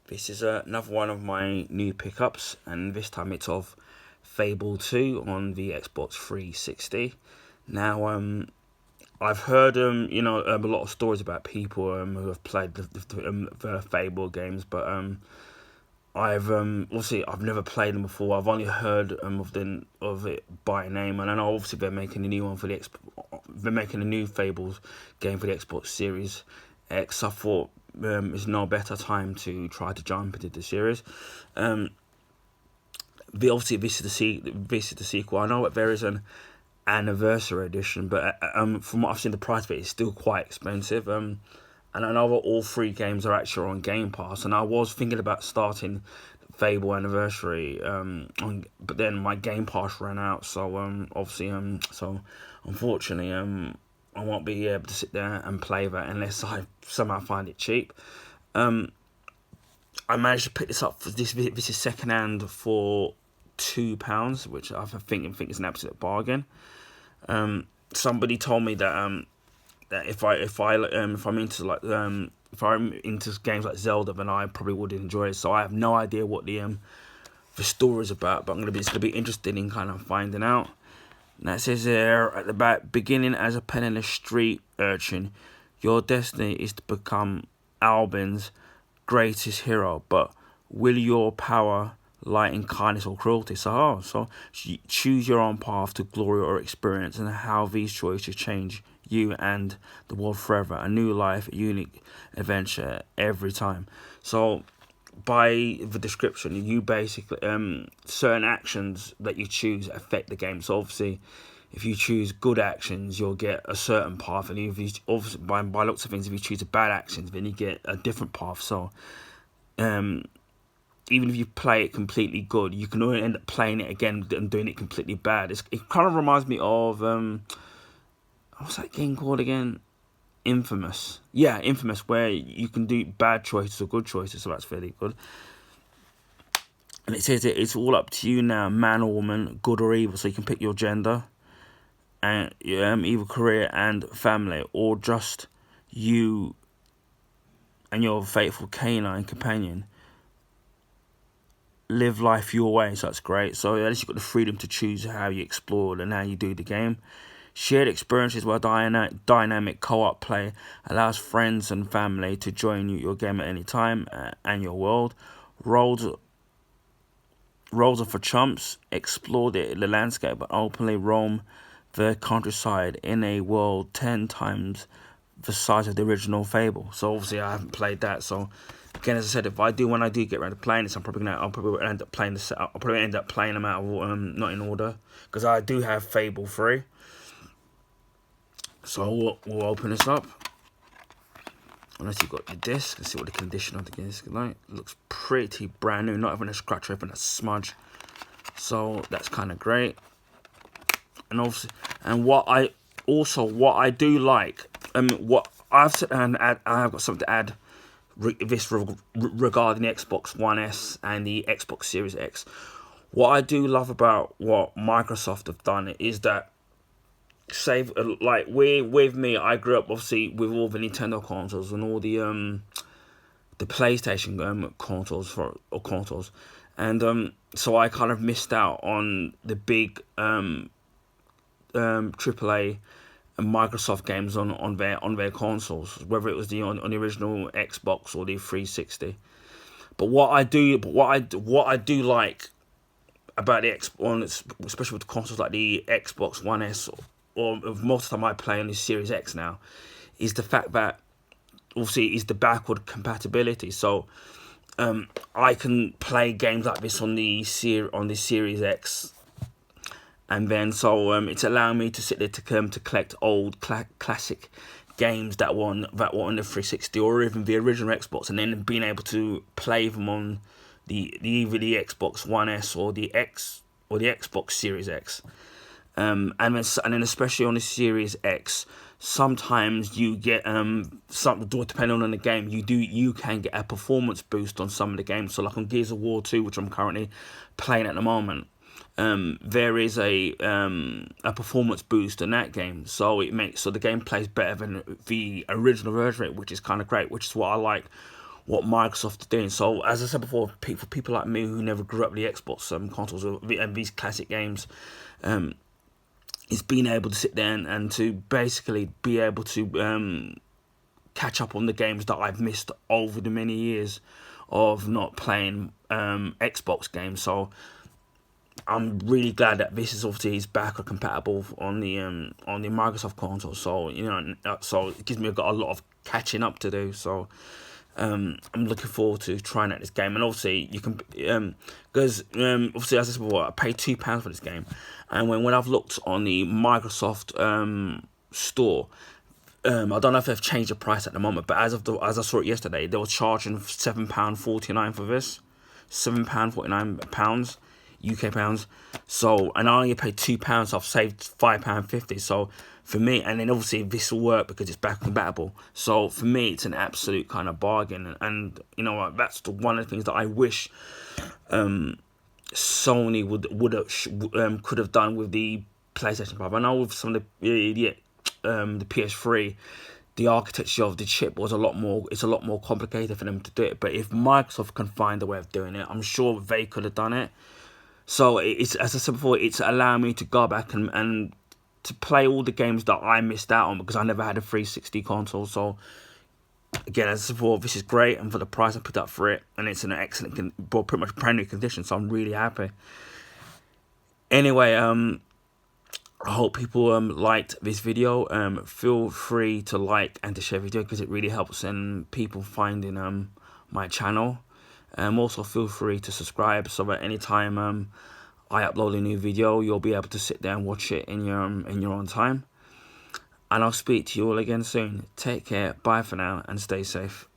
This is another one of my new pickups, and this time it's of Fable 2 on the Xbox 360. Now, I've heard a lot of stories about people who have played the Fable games, but I've obviously I've never played them before. I've only heard of it by name, and I know obviously they're making a new one for they're making a new Fables game for the Xbox Series X. I thought it's no better time to try to jump into the series. Obviously this is the sequel. I know that there is an anniversary edition, but from what I've seen, the price of it is still quite expensive. And I know that all three games are actually on Game Pass, and I was thinking about starting Fable Anniversary, but then my Game Pass ran out, so so unfortunately, I won't be able to sit there and play that unless I somehow find it cheap. I managed to pick this up for this. This is second hand for £2, which I think is an absolute bargain. Somebody told me that if I'm into games like Zelda, then I probably would enjoy it. So I have no idea what the story is about, but it's gonna be interested in kind of finding out. And that says there at the back, beginning as a penniless street urchin, your destiny is to become Albin's greatest hero. But will your power lie in kindness or cruelty? So choose your own path to glory or experience, and how these choices change you and the world forever. A new life, a unique adventure every time. So by the description, you basically certain actions that you choose affect the game. So obviously, if you choose good actions, you'll get a certain path, and if you obviously by lots of things, if you choose bad actions, then you get a different path. So even if you play it completely good, you can only end up playing it again and doing it completely bad. It kind of reminds me of what's that game called again? Infamous. Yeah, Infamous, where you can do bad choices or good choices, so that's fairly good. And it says it's all up to you now, man or woman, good or evil, so you can pick your gender, and either career and family, or just you and your faithful canine companion. Live life your way, so that's great. So at least you've got the freedom to choose how you explore and how you do the game. Shared experiences where dynamic co-op play allows friends and family to join your game at any time and your world. Roles are for chumps. Explore the landscape, but openly roam the countryside in a world 10 times the size of the original Fable. So obviously I haven't played that. So again, as I said, when I do get around to playing this, I'll probably end up playing this. I'll probably end up playing them out of not in order, because I do have Fable 3. So we'll open this up. Unless you've got the disc, let's see what the condition of the disc is like. It looks pretty brand new, not even a scratch or even a smudge. So that's kind of great. And obviously, and what I do like, what I've said, and I have got something to add. Regarding the Xbox One S and the Xbox Series X, what I do love about what Microsoft have done is that, with me, I grew up obviously with all the Nintendo consoles and all the PlayStation consoles, and so I kind of missed out on the big AAA Microsoft games on their consoles, whether it was on the original Xbox or the 360. But what I do like about the Xbox, especially with the consoles like the Xbox One S, or most of the time I play on the Series X now, is the fact that obviously is the backward compatibility. So I can play games like this on the Series X. And then, so it's allowing me to sit there to collect old classic games that were on the 360 or even the original Xbox, and then being able to play them on either the Xbox One S or the Xbox Series X. And then especially on the Series X, sometimes you get depending on the game, you can get a performance boost on some of the games. So like on Gears of War 2, which I'm currently playing at the moment. There is a performance boost in that game, so the game plays better than the original version, which is kind of great. Which is what I like what Microsoft are doing. So as I said before, for people like me who never grew up with the Xbox consoles and these classic games, is being able to sit there and to basically be able to catch up on the games that I've missed over the many years of not playing Xbox games. So I'm really glad that this is obviously back or compatible on the Microsoft console. So so it gives me got a lot of catching up to do. So I'm looking forward to trying out this game, and obviously you can because obviously, as I said before, I paid £2 for this game, and when I've looked on the Microsoft store, I don't know if they've changed the price at the moment, but as I saw it yesterday, they were charging £7.49 for this, £7.49 UK pounds. So, and I only paid £2, so I've saved £5.50. So for me, and then obviously this will work because it's back compatible. So for me, it's an absolute kind of bargain. And you know what? That's one of the things that I wish Sony could have done with the PlayStation 5. I know with some of the PS3, the architecture of the chip was a lot more complicated for them to do it. But if Microsoft can find a way of doing it, I'm sure they could have done it. So it's, as I said before, it's allowing me to go back and to play all the games that I missed out on because I never had a 360 console. So again, as I said before, this is great, and for the price I put up for it, and it's in an excellent, pretty much brand new condition. So I'm really happy. Anyway, I hope people liked this video. Feel free to like and to share the video because it really helps in people finding my channel. Also feel free to subscribe so that anytime I upload a new video, you'll be able to sit there and watch it in your own time. And I'll speak to you all again soon. Take care, bye for now, and stay safe.